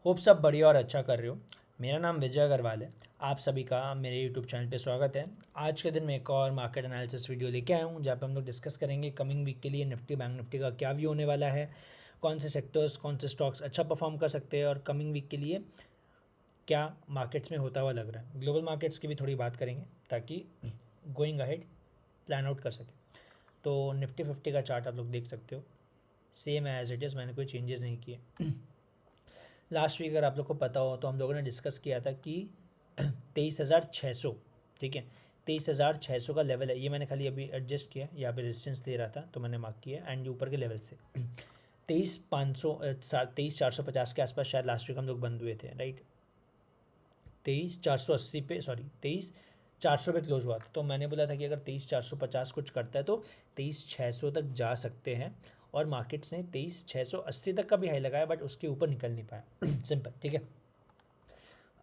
Hope सब बढ़िया और अच्छा कर रहे हो। मेरा नाम विजय अग्रवाल है। आप सभी का मेरे यूट्यूब चैनल पे स्वागत है। आज के दिन में एक और मार्केट एनालिसिस वीडियो लेके आया हूँ जहाँ पे हम लोग डिस्कस करेंगे कमिंग वीक के लिए निफ्टी बैंक निफ्टी का क्या व्यू होने वाला है, कौन से सेक्टर्स कौन से स्टॉक्स अच्छा परफॉर्म कर सकते हैं और कमिंग वीक के लिए क्या मार्केट्स में होता हुआ लग रहा है। ग्लोबल मार्केट्स की भी थोड़ी बात करेंगे ताकि गोइंग अहेड प्लान आउट कर सकें। तो निफ्टी 50 का चार्ट आप लोग देख सकते हो, सेम एज इट इज़, मैंने कोई चेंजेस नहीं किए। लास्ट वीक अगर आप लोग को पता हो तो हम लोगों ने डिस्कस किया था कि 23,600, ठीक है, 23,600 का लेवल है। ये मैंने खाली अभी एडजस्ट किया, यहाँ पे रेजिस्टेंस ले रहा था तो मैंने मार्क किया एंड ऊपर के लेवल से 23,450 के आसपास शायद लास्ट वीक हम लोग बंद हुए थे, राइट। 23,480 पे, सॉरी 23,400 पे क्लोज हुआ था। तो मैंने बोला था कि अगर 23,450 कुछ करता है तो 23,600 तक जा सकते हैं और मार्केट्स ने 23,680 तक का भी हाई लगाया बट उसके ऊपर निकल नहीं पाया। सिंपल, ठीक है।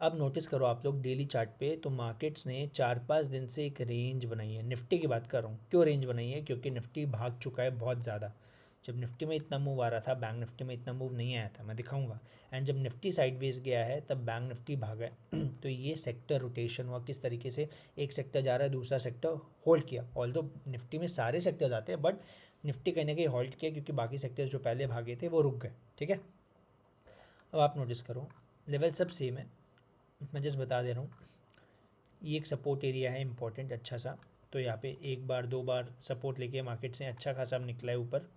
अब नोटिस करो आप लोग डेली चार्ट पे, तो मार्केट्स ने 4-5 दिन से एक रेंज बनाई है। निफ्टी की बात कर रहा हूँ, क्यों रेंज बनाई है, क्योंकि निफ्टी भाग चुका है बहुत ज़्यादा। जब निफ्टी में इतना मूव आ रहा था, बैंक निफ्टी में इतना मूव नहीं आया था, मैं दिखाऊंगा। एंड जब निफ्टी साइडवेज गया है तब बैंक निफ्टी भागा है। तो ये सेक्टर रोटेशन हुआ, किस तरीके से एक सेक्टर जा रहा है दूसरा सेक्टर होल्ड किया। ऑल्दो निफ्टी में सारे सेक्टर्स आते हैं बट निफ्टी कहीं ना कहीं होल्ड किया क्योंकि बाकी सेक्टर्स जो पहले भागे थे वो रुक गए, ठीक है। अब आप नोटिस करो, लेवल सब सेम है, मैं जस्ट बता दे रहा हूँ। ये एक सपोर्ट एरिया है इंपॉर्टेंट अच्छा सा। तो यहाँ पे एक बार दो बार सपोर्ट लेके मार्केट से अच्छा खासा निकला है ऊपर।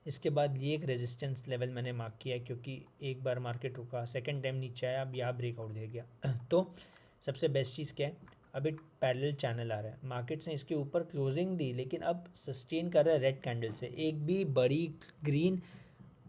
इसके बाद ये एक रेजिस्टेंस लेवल मैंने मार्क किया है क्योंकि एक बार मार्केट रुका, सेकंड टाइम नीचे आया, अब यहाँ ब्रेकआउट दे गया। तो सबसे बेस्ट चीज़ क्या है, अब एक पैरेलल चैनल आ रहा है। मार्केट्स ने इसके ऊपर क्लोजिंग दी लेकिन अब सस्टेन कर रहा है रेड कैंडल से। एक भी बड़ी ग्रीन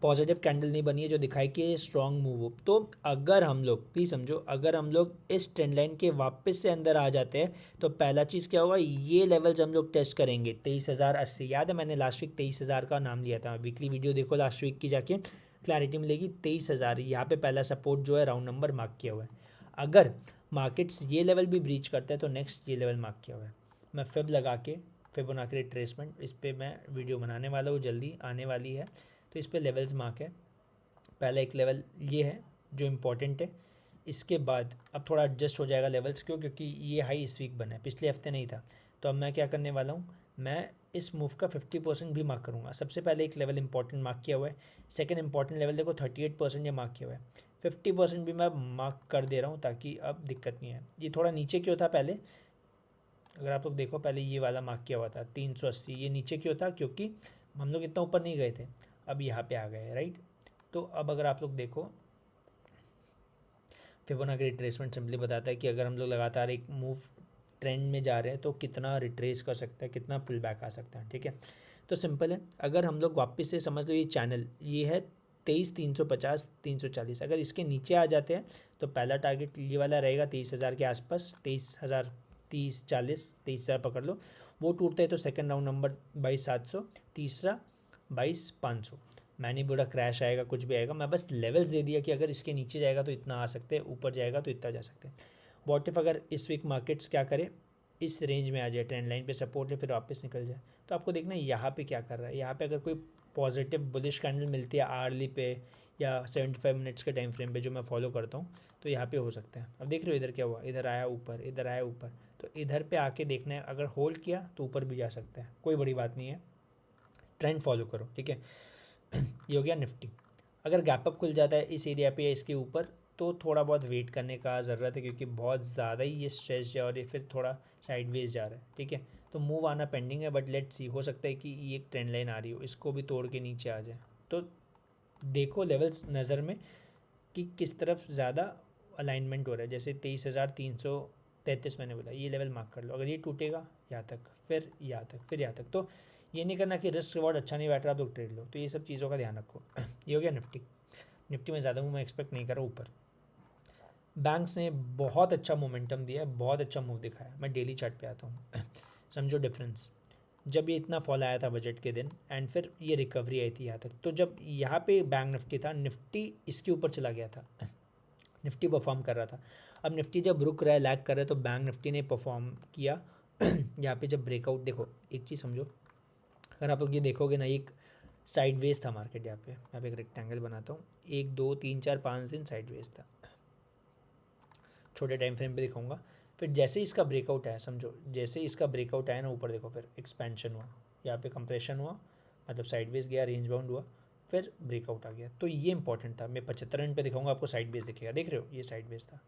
पॉजिटिव कैंडल नहीं बनी है जो दिखाई कि स्ट्रॉन्ग मूव हो। तो अगर हम लोग, प्लीज़ समझो, अगर हम लोग इस ट्रेंड लाइन के वापस से अंदर आ जाते हैं तो पहला चीज़ क्या होगा, ये लेवल्स हम लोग टेस्ट करेंगे। 23,080, याद है मैंने लास्ट वीक 23,000 का नाम लिया था। वीकली वीडियो देखो लास्ट वीक की, जाके क्लैरिटी मिलेगी। 23,000 यहाँ पे पहला सपोर्ट जो है राउंड नंबर मार्क किया हुआ है। अगर मार्केट्स ये लेवल भी ब्रीच करते हैं तो नेक्स्ट ये लेवल मार्क किया हुआ है। मैं फिब लगा के, फिबोनाची रिट्रेसमेंट, इस पर मैं वीडियो बनाने वाला हूँ, जल्दी आने वाली है। तो इस पर लेवल्स मार्क है। पहला एक लेवल ये है जो इम्पोर्टेंट है। इसके बाद अब थोड़ा एडजस्ट हो जाएगा लेवल्स, क्योंकि ये हाई इस वीक बना है, पिछले हफ्ते नहीं था। तो अब मैं क्या करने वाला हूँ, मैं इस मूव का 50% भी मार्क करूँगा। सबसे पहले एक लेवल इंपॉर्टेंट मार्क किया हुआ है। सेकंड इंपॉर्टेंट लेवल देखो 38% ये मार्क किया हुआ है। 50% भी मैं मार्क कर दे रहा हूँ ताकि अब दिक्कत नहीं है। ये थोड़ा नीचे क्यों था पहले, अगर आप लोग देखो, पहले ये वाला मार्क किया हुआ था 380, ये नीचे क्यों था, क्योंकि हम लोग इतना ऊपर नहीं गए थे, अब यहाँ पे आ गए, राइट। तो अब अगर आप लोग देखो, फिबोनाची रिट्रेसमेंट सिंपली बताता है कि अगर हम लोग लगातार एक मूव ट्रेंड में जा रहे हैं तो कितना रिट्रेस कर सकता है, कितना पुल बैक आ सकता है, ठीक है। तो सिंपल है, अगर हम लोग वापस से समझ लो ये चैनल ये है 23,350 340, अगर इसके नीचे आ जाते हैं तो पहला टारगेट ये वाला रहेगा 23,000 के आसपास, 23,000, 30-40, 23,000 पकड़ लो। वो टूटता है तो सेकंड राउंड नंबर 22,700, तीसरा 22,500। मैं नहीं बोला क्रैश आएगा कुछ भी आएगा, मैं बस लेवल्स दे दिया कि अगर इसके नीचे जाएगा तो इतना आ सकते हैं, ऊपर जाएगा तो इतना जा सकते हैं। वॉट इफ अगर इस वीक मार्केट्स क्या करे, इस रेंज में आ जाए, ट्रेंड लाइन पे सपोर्ट है, फिर वापस निकल जाए, तो आपको देखना है यहाँ पे क्या कर रहा है। यहाँ पे अगर कोई पॉजिटिव बुलिश कैंडल मिलती है आर्ली पे या 75 मिनट्स के टाइम फ्रेम पे जो मैं फॉलो करता हूँ, तो यहाँ पे हो सकता है। अब देख रहे हो इधर क्या हुआ, इधर आया ऊपर, इधर आया ऊपर, तो इधर पे आके देखना है, अगर होल्ड किया तो ऊपर भी जा सकता है, कोई बड़ी बात नहीं है, ट्रेंड फॉलो करो, ठीक है। ये हो गया निफ्टी। अगर गैप अप खुल जाता है इस एरिया पे या इसके ऊपर तो थोड़ा बहुत वेट करने का ज़रूरत है, क्योंकि बहुत ज़्यादा ही ये स्ट्रेच है और ये फिर थोड़ा साइडवेज जा रहा है, ठीक है। तो मूव आना पेंडिंग है बट लेट्स सी, हो सकता है कि ये एक ट्रेंड लाइन आ रही हो, इसको भी तोड़ के नीचे आ जाए। तो देखो लेवल्स नज़र में कि किस तरफ ज़्यादा अलाइनमेंट हो रहा है। जैसे 23,333 मैंने बोला, ये लेवल मार्क कर लो, अगर ये टूटेगा यहाँ तक, फिर यहाँ तक, फिर यहाँ तक, तो ये नहीं करना कि रिस्क रिवॉर्ड अच्छा नहीं बैठ रहा तो ट्रेड लो। तो ये सब चीज़ों का ध्यान रखो। ये हो गया निफ्टी। निफ्टी में ज़्यादा मूव मैं एक्सपेक्ट नहीं कर रहा ऊपर। बैंक्स ने बहुत अच्छा मोमेंटम दिया है, बहुत अच्छा मूव दिखाया। मैं डेली चार्ट पे आता हूँ। समझो डिफरेंस, जब ये इतना फॉल आया था बजट के दिन एंड फिर ये रिकवरी आई थी यहाँ तक, तो जब यहाँ पे बैंक निफ्टी था, निफ्टी इसके ऊपर चला गया था, निफ्टी परफॉर्म कर रहा था। अब निफ्टी जब रुक रहा है, लैग कर रहा है, तो बैंक निफ्टी ने परफॉर्म किया। यहाँ पे जब ब्रेकआउट, देखो एक चीज़ समझो, अगर आप लोग ये देखोगे ना, एक साइडवेज था मार्केट यहाँ पे एक रेक्टेंगल बनाता हूँ, 1 2 3 4 5 दिन साइडवेज था, छोटे टाइम फ्रेम पे दिखाऊंगा। फिर जैसे इसका ब्रेकआउट आया, समझो जैसे इसका ब्रेकआउट आया ना ऊपर, देखो फिर एक्सपेंशन हुआ, यहाँ पे कंप्रेशन हुआ, मतलब साइडवेज गया, रेंज बाउंड हुआ, फिर ब्रेकआउट आ गया। तो ये इंपॉर्टेंट था। मैं 75 मिनट पे दिखाऊंगा आपको, साइडवेज दिखेगा, देख रहे हो ये साइडवेज था,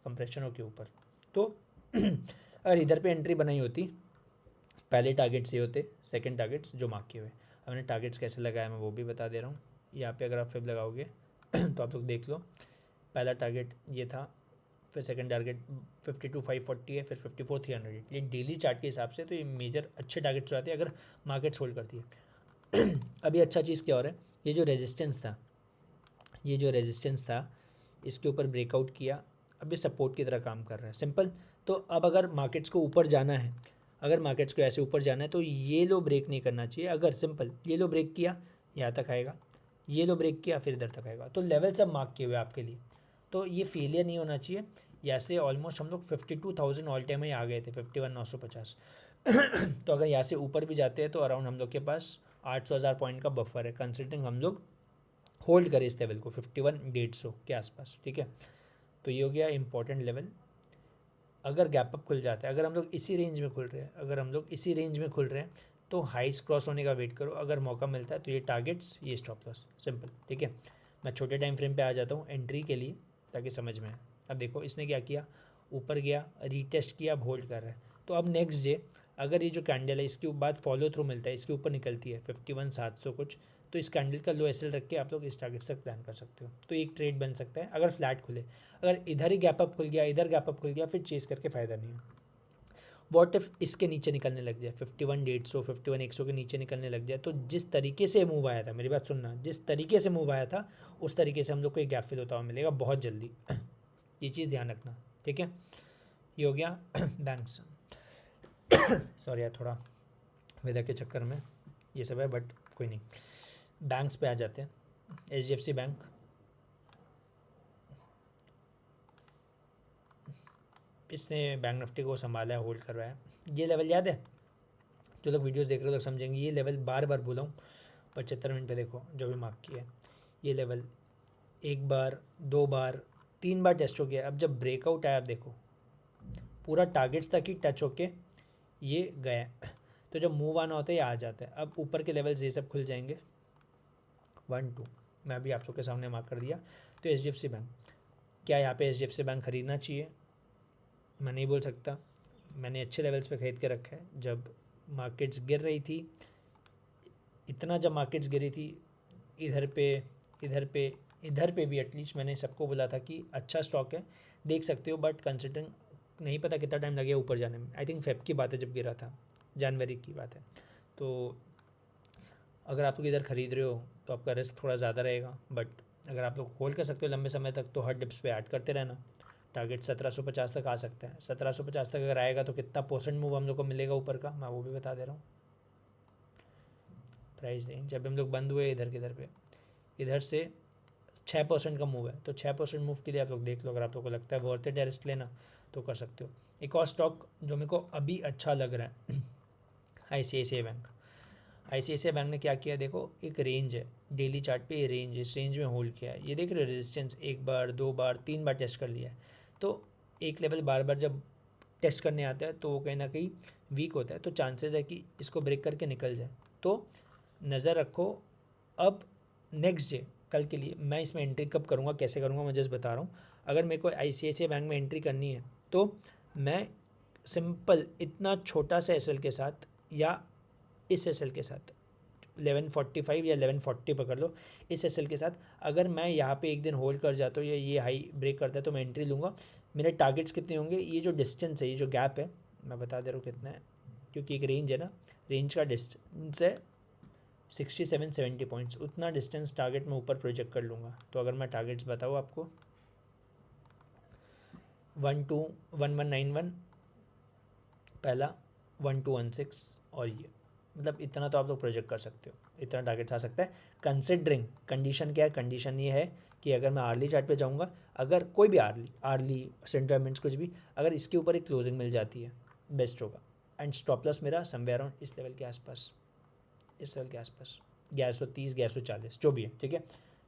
कंप्रेशन हो के ऊपर। तो अगर इधर पे एंट्री बनाई होती, पहले टारगेट्स ये होते, सेकंड टारगेट्स जो मार्क किए हुए। अब मैंने टारगेट्स कैसे लगाया मैं वो भी बता दे रहा हूँ। यहाँ पे अगर आप फिर लगाओगे तो आप लोग देख लो, पहला टारगेट ये था, फिर सेकंड टारगेट 52,540 है, फिर 54,300। ये डेली चार्ट के हिसाब से तो ये मेजर अच्छे टारगेट्स हो जाते हैं अगर मार्केट होल्ड करती है। अभी अच्छा चीज़ क्या हो रहा है, ये जो रेजिस्टेंस था इसके ऊपर ब्रेकआउट किया, अब ये सपोर्ट की तरह काम कर रहा है, सिंपल। तो अब अगर मार्केट्स को ऊपर जाना है, अगर मार्केट्स को ऐसे ऊपर जाना है तो ये लो ब्रेक नहीं करना चाहिए। अगर सिंपल ये लो ब्रेक किया यहाँ तक आएगा, ये लो ब्रेक किया फिर इधर तक आएगा, तो लेवल सब मार्क किए हुए आपके लिए, तो ये फेलियर नहीं होना चाहिए। यहाँ से ऑलमोस्ट हम लोग 52,000 ऑल टाइम ही आ गए थे, 51,950। तो अगर यहाँ से ऊपर भी जाते हैं तो अराउंड हम लोग के पास 800,000 पॉइंट का बफर है, कंसिडरिंग हम लोग होल्ड करें इस लेवल को 51,150 के आसपास, ठीक है। तो ये हो गया इंपॉर्टेंट लेवल। अगर गैप अप खुल जाता है, अगर हम लोग इसी रेंज में खुल रहे हैं, तो हाइस क्रॉस होने का वेट करो, अगर मौका मिलता है तो ये टारगेट्स, ये स्टॉप लॉस, सिंपल, ठीक है। मैं छोटे टाइम फ्रेम पे आ जाता हूँ एंट्री के लिए ताकि समझ में आए। अब देखो इसने क्या किया, ऊपर गया, रीटेस्ट किया, अब होल्ड कर रहा है। तो अब नेक्स्ट डे अगर ये जो कैंडल है इसके बाद फॉलो थ्रू मिलता है, इसके ऊपर निकलती है 51,700 कुछ, तो इस कैंडल का लो एसएल रख के आप लोग इस टारगेट तक प्लान कर सकते हो। तो एक ट्रेड बन सकता है अगर फ्लैट खुले। अगर इधर ही गैप अप खुल गया, इधर गैप अप खुल गया, फिर चेस करके फ़ायदा नहीं है। वॉट इफ इसके नीचे निकलने लग जाए, 51,150 51,100 के नीचे निकलने लग जाए, तो जिस तरीके से मूव आया था, मेरी बात सुनना, जिस तरीके से मूव आया था उस तरीके से हम लोग को एक गैप फिल होता हुआ मिलेगा बहुत जल्दी। ये चीज़ ध्यान रखना, ठीक है। ये हो गया बैंक्स। सॉरी यार, थोड़ा वेदर के चक्कर में ये सब है, बट कोई नहीं। बैंक्स पे आ जाते हैं। HDFC बैंक, इसने बैंक निफ्टी को संभाला है, होल्ड करवाया है। ये लेवल याद है, जो लोग वीडियोस देख रहे हो लोग समझेंगे, ये लेवल बार बार बोला हूँ, 75 मिनट पे देखो जो भी मार्क किया है, ये लेवल एक बार, दो बार, 3 बार टेस्ट हो गया। अब जब ब्रेकआउट आया, अब देखो पूरा टारगेट्स तक ही टच होके ये गया। तो जब मूव आना होता है ये आ जाता है। अब ऊपर के लेवल्स ये सब खुल जाएंगे, 1 2 मैं अभी आप लोग के सामने मार्क कर दिया। तो HDFC बैंक, क्या यहाँ पे HDFC बैंक ख़रीदना चाहिए? मैं नहीं बोल सकता, मैंने अच्छे लेवल्स पे ख़रीद के रखा है। जब मार्केट्स गिर रही थी इतना, जब मार्केट्स गिरी थी इधर पे, इधर पे, इधर पे भी एटलीस्ट मैंने सबको बोला था कि अच्छा स्टॉक है, देख सकते हो, बट कंसिडरिंग नहीं पता कितना टाइम लगेगा ऊपर जाने में। आई थिंक फेब की बात है जब गिरा था, जनवरी की बात है। तो अगर आप लोग इधर ख़रीद रहे हो तो आपका रिस्क थोड़ा ज़्यादा रहेगा, बट अगर आप लोग होल्ड कर सकते हो लंबे समय तक तो हर डिप्स पे ऐड करते रहना। टारगेट 1750 तक आ सकता है। 1750 तक अगर आएगा तो कितना % मूव हम लोग को मिलेगा ऊपर का, मैं वो भी बता दे रहा हूँ। प्राइस रेंज जब हम लोग बंद हुए इधर किधर पे, इधर से 6% का मूव है, तो 6% मूव के लिए आप लोग देख लो, अगर आप लोग को लगता है वर्थ इट है रिस्क लेना तो कर सकते हो। एक और स्टॉक जो मेरे को अभी अच्छा लग रहा है, ICICI बैंक। ICICI बैंक ने क्या किया, देखो एक रेंज है डेली चार्ट पे, ये रेंज, इस रेंज में होल्ड किया है। ये देख रहे हो रेजिस्टेंस, एक बार, दो बार, 3 बार टेस्ट कर लिया है। तो एक लेवल बार बार जब टेस्ट करने आता है तो वो कहीं ना कहीं वीक होता है, तो चांसेस है कि इसको ब्रेक करके निकल जाए। तो नज़र रखो। अब नेक्स्ट डे कल के लिए मैं इसमें एंट्री कब करूँगा, कैसे करूँगा, मैं जस्ट बता रहा हूँ। अगर मेरे को ICICI बैंक में एंट्री करनी है तो मैं सिंपल इतना छोटा सा SL के साथ या इस SL के साथ 1145 या 1140 पकड़ लो, इस SL के साथ अगर मैं यहाँ पे एक दिन होल्ड कर जाता हूँ या ये हाई ब्रेक करता है तो मैं एंट्री लूँगा। मेरे टारगेट्स कितने होंगे, ये जो डिस्टेंस है, ये जो गैप है, मैं बता दे रहा हूँ कितना है, क्योंकि एक रेंज है ना, रेंज का डिस्टेंस है 67-70 पॉइंट्स, उतना डिस्टेंस टारगेट में ऊपर प्रोजेक्ट कर लूँगा। तो अगर मैं टारगेट्स बताऊँ आपको, 121191 पहला, 1216 और ये, मतलब इतना तो आप लोग प्रोजेक्ट कर सकते हो, इतना टारगेट्स आ सकता है। कंसिडरिंग कंडीशन क्या है, कंडीशन ये है कि अगर मैं आर्ली चार्ट पे जाऊँगा, अगर कोई भी आर्ली 75 मिनट्स कुछ भी, अगर इसके ऊपर एक क्लोजिंग मिल जाती है बेस्ट होगा। एंड स्टॉप लॉस मेरा समवेयर अराउंड इस लेवल के आसपास, इस लेवल के आसपास, 1130, 1140 जो भी है, ठीक है।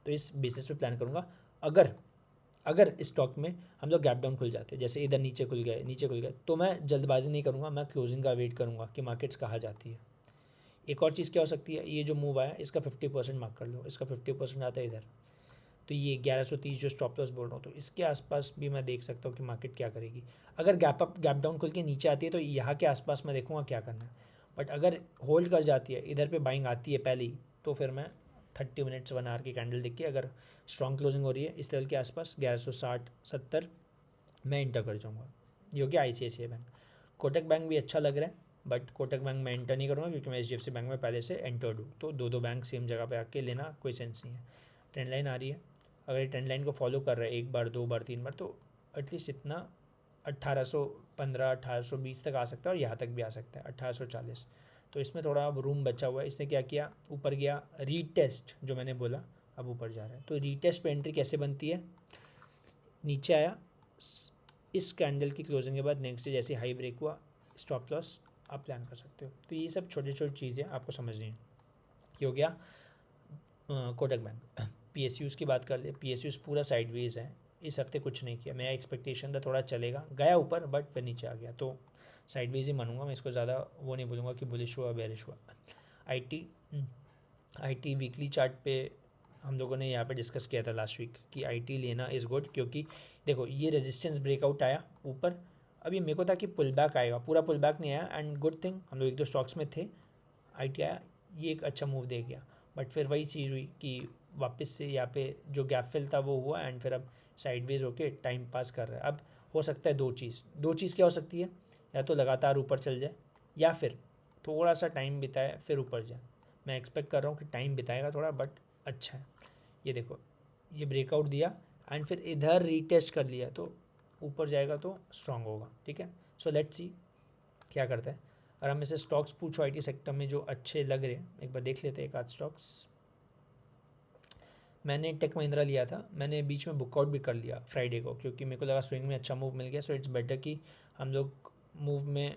तो इस बेसिस पे प्लान करूँगा। अगर अगर स्टॉक में हम लोग गैप डाउन खुल जाते हैं, जैसे इधर नीचे खुल गए, तो मैं जल्दबाजी नहीं करूँगा, मैं क्लोजिंग का वेट करूँगा कि मार्केट्स कहाँ जाती है। एक और चीज़ क्या हो सकती है, ये जो मूव आया इसका 50% मार्क कर लो, इसका 50% आता है इधर, तो ये 1130 जो स्टॉप लॉस बोल रहा हूँ, तो इसके आसपास भी मैं देख सकता हूँ कि मार्केट क्या करेगी। अगर गैप डाउन खुल के नीचे आती है तो यहाँ के आसपास मैं देखूँगा क्या करना है। बट अगर होल्ड कर जाती है, इधर पे बाइंग आती है पहले ही, तो फिर मैं 30 मिनट्स 1 आवर की कैंडल देख के, अगर स्ट्रॉन्ग क्लोजिंग हो रही है इस लेवल के आसपास 1160-70, मैं इंटर कर जाऊँगा। ये हो गया ICICI बैंक। कोटक बैंक भी अच्छा लग रहा है, बट कोटक बैंक मैं एंटर नहीं करूँगा क्योंकि मैं HDFC बैंक में पहले से एंटर्ड हूँ, तो दो बैंक सेम जगह पे आके लेना कोई सेंस नहीं है। ट्रेंड लाइन आ रही है, अगर ये ट्रेंड लाइन को फॉलो कर रहा है 1 बार 2 बार 3 बार, तो एटलीस्ट इतना 1815 1820 तक आ सकता है, और यहाँ तक भी आ सकता है 1840। तो इसमें थोड़ा अब रूम बचा हुआ है। इसने क्या किया, ऊपर गया, रीटेस्ट जो मैंने बोला, अब ऊपर जा रहा है। तो रीटेस्ट पे एंट्री कैसे बनती है, नीचे आया, इस कैंडल की क्लोजिंग के बाद नेक्स्ट डे जैसे हाई ब्रेक हुआ, स्टॉप लॉस आप प्लान कर सकते हो। तो ये सब छोटी छोटी चीज़ें आपको समझनी है। ये हो गया कोटक बैंक। PSUs की बात कर ले, PSUs पूरा साइडवेज है, इस हफ्ते कुछ नहीं किया। मेरा एक्सपेक्टेशन था थोड़ा चलेगा, गया ऊपर बट फिर नीचे आ गया, तो साइडवेज ही मानूंगा मैं इसको, ज़्यादा वो नहीं बोलूँगा कि बुलिश हुआ बेरिश हुआ। IT वीकली चार्ट पे हम लोगों ने यहाँ पे डिस्कस किया था लास्ट वीक कि IT लेना इज़ गुड, क्योंकि देखो ये रेजिस्टेंस ब्रेकआउट आया ऊपर, अभी मेरे को था कि पुल बैक आएगा, पूरा पुल बैक नहीं आया, एंड गुड थिंग हम लोग 1-2 स्टॉक्स में थे, IT आया, ये एक अच्छा मूव दे गया। बट फिर वही चीज़ हुई कि वापस से यहाँ पे जो गैप फिल था वो हुआ, एंड फिर अब साइडवेज होके टाइम पास कर रहा है। अब हो सकता है दो चीज़ क्या हो सकती है, या तो लगातार ऊपर चल जाए, या फिर थोड़ा सा टाइम बिताए फिर ऊपर जाए। मैं एक्सपेक्ट कर रहा हूँ कि टाइम बिताएगा थोड़ा, बट अच्छा है। ये देखो, ये ब्रेकआउट दिया एंड फिर इधर रीटेस्ट कर लिया, तो ऊपर जाएगा तो स्ट्रांग होगा, ठीक है। सो लेट्स सी क्या करता है। और हम इसे स्टॉक्स पूछो IT सेक्टर में जो अच्छे लग रहे हैं, एक बार देख लेते हैं एक आध स्टॉक्स। मैंने टेक महिंद्रा लिया था, मैंने बीच में बुकआउट भी कर लिया फ्राइडे को, क्योंकि मेरे को लगा स्विंग में अच्छा मूव मिल गया। सो इट्स बेटर कि हम लोग मूव में,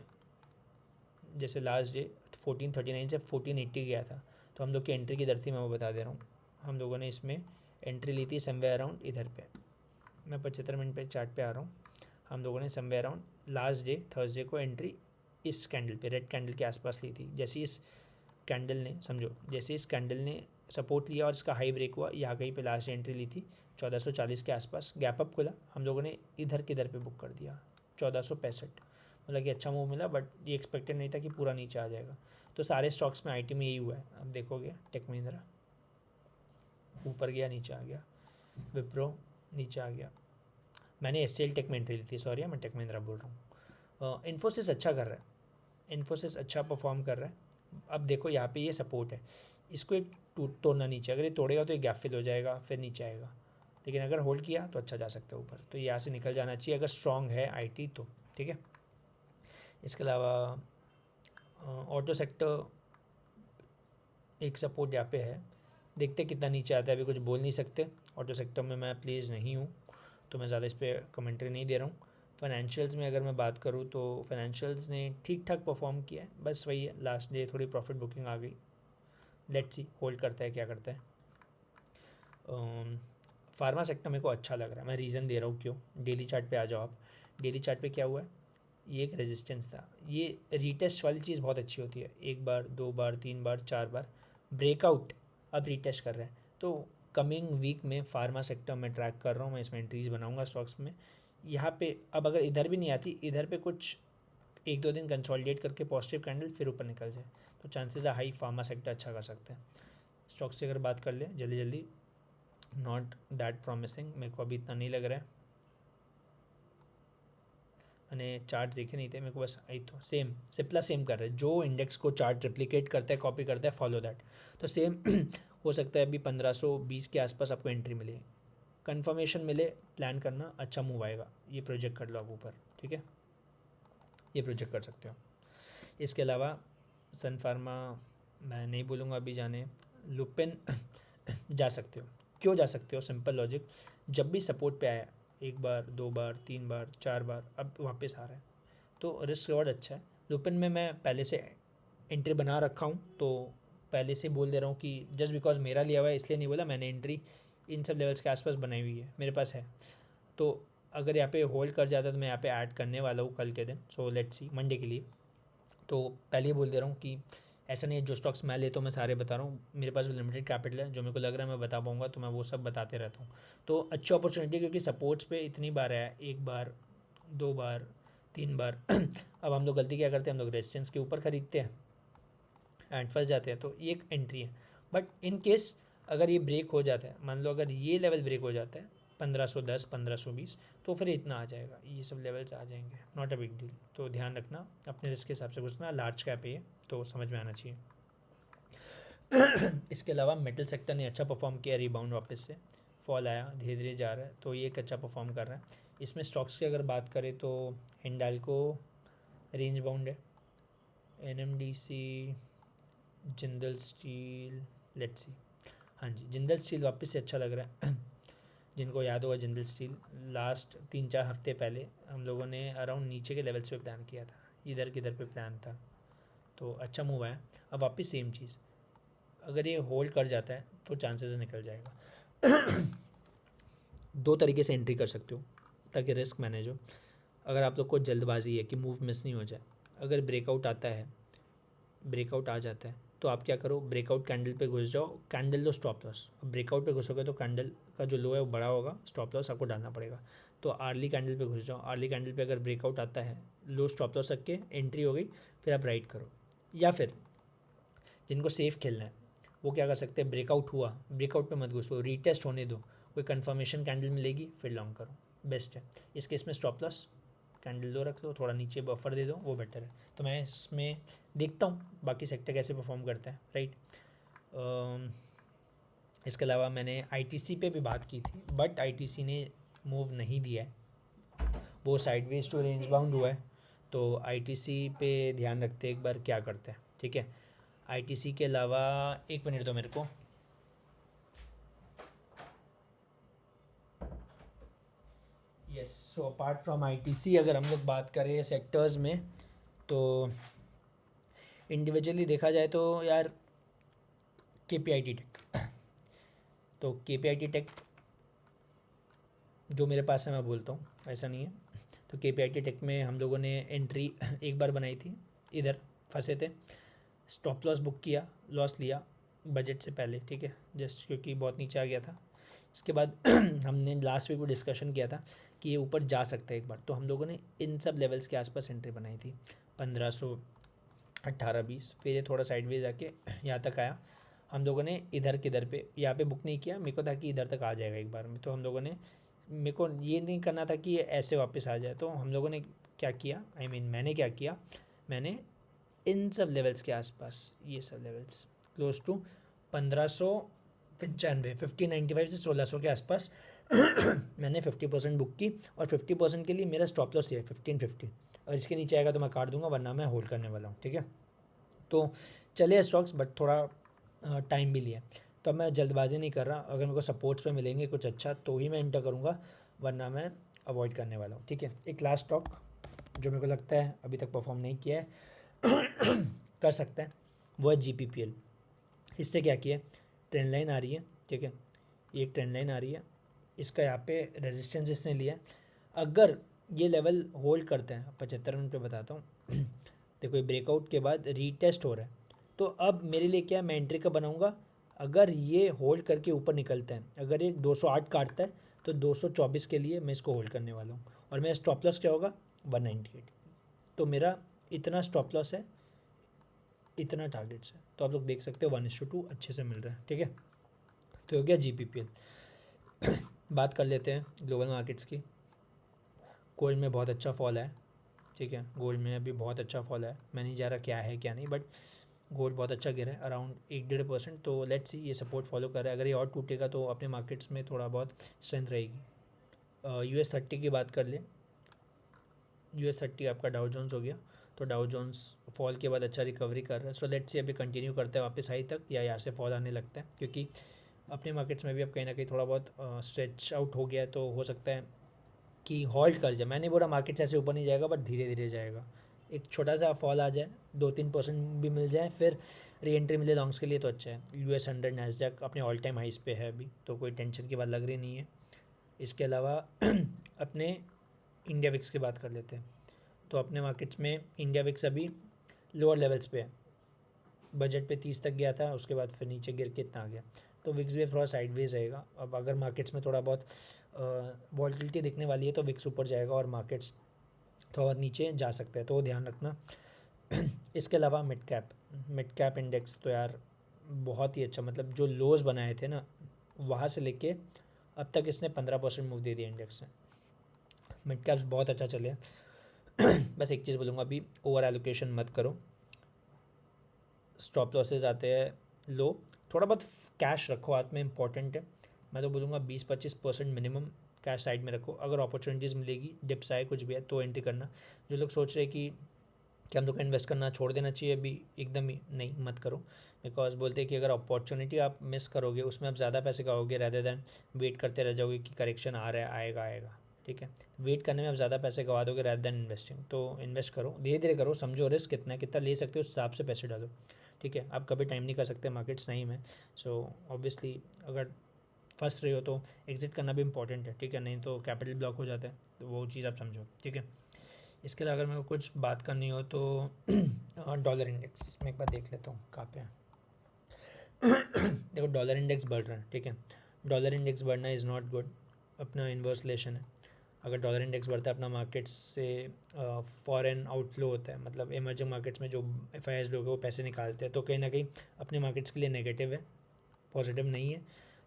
जैसे लास्ट डे 1439 से 1480 गया था, तो हम लोग की एंट्री की दर थी, मैं वो बता दे रहा हूँ। हम लोगों ने इसमें एंट्री ली थी समवेयर अराउंड इधर पे, मैं 75 मिनट पे चार्ट पे आ रहा हूँ। हम लोगों ने somewhere around last day Thursday को एंट्री इस कैंडल पे, रेड कैंडल के आसपास ली थी। जैसे इस कैंडल ने, समझो जैसे इस कैंडल ने सपोर्ट लिया और इसका हाई ब्रेक हुआ, यहाँ कहीं पे लास्ट एंट्री ली थी 1440 के आसपास, गैप अप खुला, हम लोगों ने इधर के दर पे बुक कर दिया 1465। मतलब कि अच्छा मूव मिला, बट ये एक्सपेक्टेड नहीं था कि पूरा नीचे आ जाएगा। तो सारे स्टॉक्स में IT में यही हुआ है। अब देखोगे टेक महिंद्रा ऊपर गया, नीचे आ गया, विप्रो नीचे आ गया। मैंने SCL टेक में एंट्री ली थी, सॉरी मैं टेक महिंद्रा बोल रहा हूँ। इन्फोसिस अच्छा कर रहा है, इन्फोसिस अच्छा परफॉर्म कर रहा है। अब देखो यहाँ पे ये सपोर्ट है, इसको एक तोड़ना नीचे, अगर ये तोड़ेगा तो ये गैप फिल हो जाएगा, फिर नीचे आएगा। लेकिन अगर होल्ड किया तो अच्छा जा सकता है ऊपर, तो यहाँ से निकल जाना चाहिए अगर स्ट्रॉन्ग है IT तो, ठीक है। इसके अलावा ऑटो सेक्टर एक सपोर्ट यहाँ पे है, देखते कितना नीचे आता है, अभी कुछ बोल नहीं सकते। ऑटो सेक्टर में मैं प्लीज़ नहीं हूँ, तो मैं ज़्यादा इस पर कमेंट्री नहीं दे रहा हूँ। फाइनेंशियल्स में अगर मैं बात करूँ तो फाइनेंशियल्स ने ठीक ठाक परफॉर्म किया है, बस वही है लास्ट डे थोड़ी प्रॉफिट बुकिंग आ गई। लेट्स सी होल्ड करता है क्या करता है। फार्मा सेक्टर मेरे को अच्छा लग रहा है, मैं रीज़न दे रहा हूँ क्यों। डेली चार्ट पे आ जाओ आप, डेली चार्ट पे क्या हुआ है, ये एक रेजिस्टेंस था, ये रीटेस्ट वाली चीज़ बहुत अच्छी होती है, 1 बार 2 बार 3 बार 4 बार ब्रेकआउट, अब रीटेस्ट कर रहे हैं। तो कमिंग वीक में फार्मा सेक्टर में ट्रैक कर रहा हूँ, मैं इसमें एंट्रीज बनाऊंगा स्टॉक्स में। यहाँ पे अब अगर इधर भी नहीं आती, इधर पे कुछ 1-2 दिन कंसोलिडेट करके पॉजिटिव कैंडल फिर ऊपर निकल जाए, तो चांसेस है हाई फार्मा सेक्टर अच्छा कर सकते हैं। स्टॉक्स से अगर बात कर ले जल्दी जल्दी, नॉट दैट प्रॉमिसिंग, मेरे को अभी इतना नहीं लग रहा है। मैंने चार्ट देखे नहीं थे, मेरे को बस आई तो सेम सिप्ला सेम कर रहा है, जो इंडेक्स को चार्ट रिप्लिकेट करता है, कॉपी करता है, फॉलो दैट, तो सेम हो सकता है अभी 1520 के आसपास आपको एंट्री मिले, कंफर्मेशन मिले, प्लान करना, अच्छा मूव आएगा, ये प्रोजेक्ट कर लो आप ऊपर, ठीक है, ये प्रोजेक्ट कर सकते हो। इसके अलावा सन फार्मा मैं नहीं बोलूँगा अभी जाने, लुपिन जा सकते हो। क्यों जा सकते हो, सिंपल लॉजिक, जब भी सपोर्ट पे आया 1 बार 2 बार 3 बार 4 बार, अब वापस आ रहा है, तो रिस्क रिवॉर्ड अच्छा है। लुपिन में मैं पहले से एंट्री बना रखा हूँ, तो पहले से बोल दे रहा हूँ कि जस्ट बिकॉज मेरा लिया हुआ है इसलिए नहीं बोला, मैंने एंट्री इन सब लेवल्स के आसपास बनाई हुई है, मेरे पास है। तो अगर यहाँ पे होल्ड कर जाता तो मैं यहाँ पे ऐड करने वाला हूँ कल के दिन, सो लेट्स सी मंडे के लिए। तो पहले ही बोल दे रहा हूँ कि ऐसा नहीं है जो स्टॉक्स मैं लेता हूँ मैं सारे बता रहा हूँ, मेरे पास लिमिटेड कैपिटल है, जो मेरे को लग रहा है मैं बता पाऊँगा तो मैं वो सब बताते रहता हूँ। तो अच्छी अपॉर्चुनिटी, क्योंकि सपोर्ट्स पे इतनी बार है, एक बार, दो बार, तीन बार अब हम लोग गलती क्या करते हैं, हम लोग रेजिस्टेंस के ऊपर ख़रीदते हैं एंड फंस जाते हैं, तो ये एक एंट्री है। बट इन केस अगर ये ब्रेक हो जाता है, मान लो अगर ये लेवल ब्रेक हो जाता है 1510 1520, तो फिर इतना आ जाएगा, ये सब लेवल्स आ जाएंगे, नॉट अ बिग डील। तो ध्यान रखना, अपने रिस्क के हिसाब से घुसना, लार्ज कैप है ये तो समझ में आना चाहिए। इसके अलावा मेटल सेक्टर ने अच्छा परफॉर्म किया, रिबाउंड वापस से फॉल आया, धीरे धीरे जा रहा है, तो ये एक अच्छा परफॉर्म कर रहा है। इसमें स्टॉक्स की अगर बात करें तो हिंडाल्को रेंज बाउंड है, NMDC, Jindal steel, let's see, हाँ जी जिंदल स्टील वापस से अच्छा लग रहा है। जिनको याद होगा जिंदल स्टील लास्ट 3-4 हफ्ते पहले हम लोगों ने अराउंड नीचे के लेवल्स पे प्लान किया था, इधर किधर पे प्लान था, तो अच्छा मूव आया। अब वापस सेम चीज़, अगर ये होल्ड कर जाता है तो चांसेस निकल जाएगा। दो तरीके से एंट्री कर सकते हो ताकि रिस्क मैनेज हो। अगर आप लोग को जल्दबाजी है कि मूव मिस नहीं हो जाए, अगर ब्रेकआउट आता है, ब्रेकआउट आ जाता है तो आप क्या करो, ब्रेकआउट कैंडल पे घुस जाओ, कैंडल लो स्टॉप लॉस। अब ब्रेकआउट पे घुसोगे तो कैंडल का जो लो है वो बड़ा होगा, स्टॉप लॉस आपको डालना पड़ेगा। तो आर्ली कैंडल पे घुस जाओ, आर्ली कैंडल पे अगर ब्रेकआउट आता है, लो स्टॉप लॉस रख के एंट्री हो गई, फिर आप राइट करो। या फिर जिनको सेफ खेलना है वो क्या कर सकते हैं, ब्रेकआउट हुआ, ब्रेकआउट पे मत घुसो, रीटेस्ट होने दो, कोई कंफर्मेशन कैंडल मिलेगी फिर लॉन्ग करो, बेस्ट है। इस केस में स्टॉप लॉस कैंडल लो रख लो, थोड़ा नीचे बफर दे दो, वो बेटर है। तो मैं इसमें देखता हूँ बाकी सेक्टर कैसे परफॉर्म करता है, राइट। इसके अलावा मैंने ITC पे भी बात की थी, बट ITC ने मूव नहीं दिया है, वो साइडवेज टू रेंज बाउंड हुआ है। तो ITC पे ध्यान रखते एक बार क्या करते हैं, ठीक है। ITC के अलावा एक मिनट दो मेरे को, yes. So apart from ITC अगर हम लोग बात करें सेक्टर्स में, तो इंडिविजुअली देखा जाए तो यार KPIT टेक, तो KPIT टेक जो मेरे पास है मैं बोलता हूँ, ऐसा नहीं है। तो KPIT टेक में हम लोगों ने एंट्री एक बार बनाई थी, इधर फंसे थे, स्टॉप लॉस बुक किया, लॉस लिया बजट से पहले, ठीक है, जस्ट क्योंकि बहुत नीचे आ गया था। इसके बाद हमने लास्ट वीक को डिस्कशन किया था कि ये ऊपर जा सकता है एक बार, तो हम लोगों ने इन सब लेवल्स के आसपास एंट्री बनाई थी, 1500, 18-20, फिर ये थोड़ा साइडवेज आके यहाँ तक आया। हम लोगों ने इधर किधर पे यहाँ पे बुक नहीं किया, मेरे को था कि इधर तक आ जाएगा एक बार में, तो हम लोगों ने, मेरे को ये नहीं करना था कि ये ऐसे वापस आ जाए, तो हम लोगों ने क्या किया, मैंने क्या किया, मैंने इन सब लेवल्स के आसपास, ये सब लेवल्स क्लोज टू 1595, 1595 से 1600 के आसपास मैंने 50% बुक की, और 50% के लिए मेरा स्टॉप लॉस है 1550। अगर इसके नीचे आएगा तो मैं काट दूंगा, वरना मैं होल्ड करने वाला हूँ, ठीक है। तो चले स्टॉक्स, बट थोड़ा टाइम भी लिया, तो अब मैं जल्दबाजी नहीं कर रहा, अगर मेरे को सपोर्ट्स पे मिलेंगे कुछ अच्छा तो ही मैं एंटर करूँगा, वरना मैं अवॉइड करने वाला हूँ, ठीक है। एक लास्ट स्टॉक जो मेरे को लगता है अभी तक परफॉर्म नहीं किया है कर सकता है, वो है GPPL। इससे क्या किया, ट्रेंड लाइन आ रही है, ठीक है, ये एक ट्रेंड लाइन आ रही है, इसका यहाँ पे रेजिस्टेंस इसने लिया है, अगर ये लेवल होल्ड करते हैं, 75 मिनट पे बताता हूँ देखो ये ब्रेकआउट के बाद रीटेस्ट हो रहा है, तो अब मेरे लिए क्या है, मैं एंट्री का बनाऊँगा, अगर ये होल्ड करके ऊपर निकलता है, अगर ये 208 काटता है तो 224 के लिए मैं इसको होल्ड करने वाला हूँ, और मेरा स्टॉप लॉस क्या होगा, 198। तो मेरा इतना स्टॉप लॉस है, इतना टारगेट्स है, तो आप लोग देख सकते हो 1:2 अच्छे से मिल रहा है, ठीक है। तो हो गया GPPL। बात कर लेते हैं ग्लोबल मार्केट्स की। गोल्ड में बहुत अच्छा फॉल है, ठीक है, गोल्ड में अभी बहुत अच्छा फॉल है, मैं नहीं जा रहा क्या है क्या नहीं, बट गोल्ड बहुत अच्छा गिरा है अराउंड 1-1.5%। तो लेट्स सी ये सपोर्ट फॉलो कर रहा है, अगर ये और टूटेगा तो अपने मार्केट्स में थोड़ा बहुत स्ट्रेंथ रहेगी। US30 की बात कर ले, US30 आपका डाउ जोन्स हो गया, तो डाउ जोन्स फॉल के बाद अच्छा रिकवरी कर रहा है, सो लेट्स सी अभी कंटिन्यू करता है वापस हाई तक, या यहाँ से फॉल आने लगता है, क्योंकि अपने मार्केट्स में भी अब कहीं ना कहीं थोड़ा बहुत स्ट्रेच आउट हो गया है, तो हो सकता है कि हॉल्ट कर जाए। मैं नहीं बोल रहा मार्केट ऐसे ऊपर नहीं जाएगा, बट धीरे धीरे जाएगा, एक छोटा सा फॉल आ जाए, 2-3% भी मिल जाए, फिर री एंट्री मिले लॉन्ग्स के लिए तो अच्छा है। US 100 नैस्डैक अपने ऑल टाइम हाइस पे है अभी, तो कोई टेंशन की बात लग रही नहीं है। इसके अलावा अपने इंडिया विक्स की बात कर लेते हैं। तो अपने मार्केट्स में इंडिया विक्स अभी लोअर लेवल्स पे है, बजट पे 30 तक गया था, उसके बाद फिर नीचे गिर के इतना आ गया। तो विक्स भी थोड़ा साइडवेज रहेगा। अब अगर मार्केट्स में थोड़ा बहुत वॉल्टिलिटी दिखने वाली है तो विक्स ऊपर जाएगा और मार्केट्स थोड़ा बहुत नीचे जा सकते हैं, तो ध्यान रखना। इसके अलावा मिड कैप इंडेक्स तो यार बहुत ही अच्छा, मतलब जो लोज बनाए थे ना वहाँ से लेके अब तक इसने 15% मूव दे दिया इंडेक्स ने। मिड कैप्स बहुत अच्छा चले। बस एक चीज़ बोलूँगा, अभी ओवर एलोकेशन मत करो, स्टॉप लॉसेज आते हैं लो, थोड़ा बहुत कैश रखो हाथ में, इंपॉर्टेंट है। मैं तो बोलूँगा 20-25% मिनिमम कैश साइड में रखो, अगर अपॉर्चुनिटीज़ मिलेगी, डिप्स आए कुछ भी है तो एंट्री करना। जो लोग सोच रहे हैं कि हम लोग को इन्वेस्ट करना छोड़ देना चाहिए अभी, एकदम ही नहीं, मत करो। बिकॉज बोलते हैं कि अगर अपॉर्चुनिटी आप मिस करोगे उसमें आप ज़्यादा पैसे कमाओगे रैदर दैन वेट करते रह जाओगे कि करेक्शन आ रहा है, आएगा आएगा। ठीक है, वेट करने में आप ज़्यादा पैसे गवा दोगे रैदर दैन इन्वेस्टिंग। तो इन्वेस्ट करो, धीरे धीरे करो, समझो रिस्क कितना है, कितना ले सकते हो उस हिसाब से पैसे डालो। ठीक है, आप कभी टाइम नहीं कर सकते मार्केट्स नहीं में, सो ऑब्वियसली अगर फंस रहे हो तो एग्जिट करना भी इंपॉर्टेंट है। ठीक है, नहीं तो कैपिटल ब्लॉक हो जाता है, तो वो चीज़ आप समझो। ठीक है, इसके अलावा अगर मेरे को कुछ बात करनी हो तो डॉलर इंडेक्स मैं एक बार देख लेता हूँ कहाँ पे है। देखो डॉलर इंडेक्स बढ़ रहा है, ठीक है, डॉलर इंडेक्स बढ़ना इज़ नॉट गुड, अपना इन्वर्स रिलेशन है। अगर डॉलर इंडेक्स बढ़ता है अपना मार्केट्स से फॉरेन आउटफ्लो होता है, मतलब इमर्जिंग मार्केट्स में जो FIIs लोग हैं वो पैसे निकालते हैं, तो कहीं ना कहीं अपने मार्केट्स के लिए नेगेटिव है, पॉजिटिव नहीं है।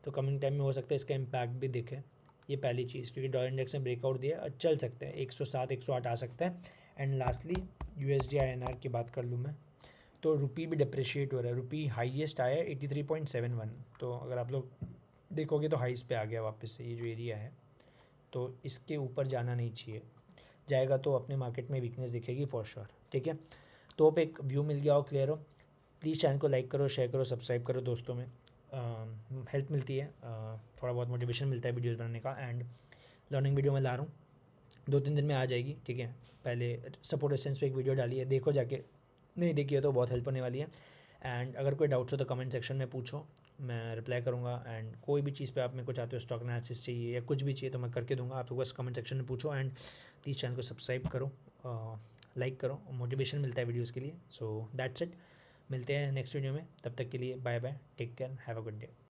तो कमिंग टाइम में हो सकता है इसका इम्पैक्ट भी दिखे। ये पहली चीज़, क्योंकि डॉलर इंडेक्स ने ब्रेकआउट दिया, चल सकते हैं 107-108 आ सकता है। एंड लास्टली USD INR की बात कर लूँ मैं, तो रुपी भी डिप्रिशिएट हो रहा है, रुपी हाईएस्ट आया है 83.71, तो अगर आप लोग देखोगे तो हाइस पे आ गया वापस से, ये जो एरिया है, तो इसके ऊपर जाना नहीं चाहिए, जाएगा तो अपने मार्केट में वीकनेस दिखेगी फॉर श्योर। ठीक है, तो अब एक व्यू मिल गया हो, क्लियर हो। प्लीज़ चैनल को लाइक करो, शेयर करो, सब्सक्राइब करो दोस्तों में, हेल्प मिलती है, थोड़ा बहुत मोटिवेशन मिलता है वीडियोस बनाने का। एंड लर्निंग वीडियो मैं ला रहा हूँ, 2-3 दिन में आ जाएगी। ठीक है, पहले सपोर्ट एसेंस पे एक वीडियो डाली है, देखो जाके, नहीं देखी है तो बहुत हेल्प होने वाली है। एंड अगर कोई डाउट्स हो तो कमेंट सेक्शन में पूछो, मैं रिप्लाई करूँगा। एंड कोई भी चीज़ पे आप मेरे को चाहते हो, स्टॉक एनालिसिस चाहिए या कुछ भी चाहिए तो मैं करके दूंगा, आप लोग बस कमेंट सेक्शन में पूछो। एंड प्लीज़ चैनल को सब्सक्राइब करो, लाइक करो, मोटिवेशन मिलता है वीडियोज़ के लिए। सो दैट्स इट, मिलते हैं नेक्स्ट वीडियो में, तब तक के लिए bye bye, take care, have a good day.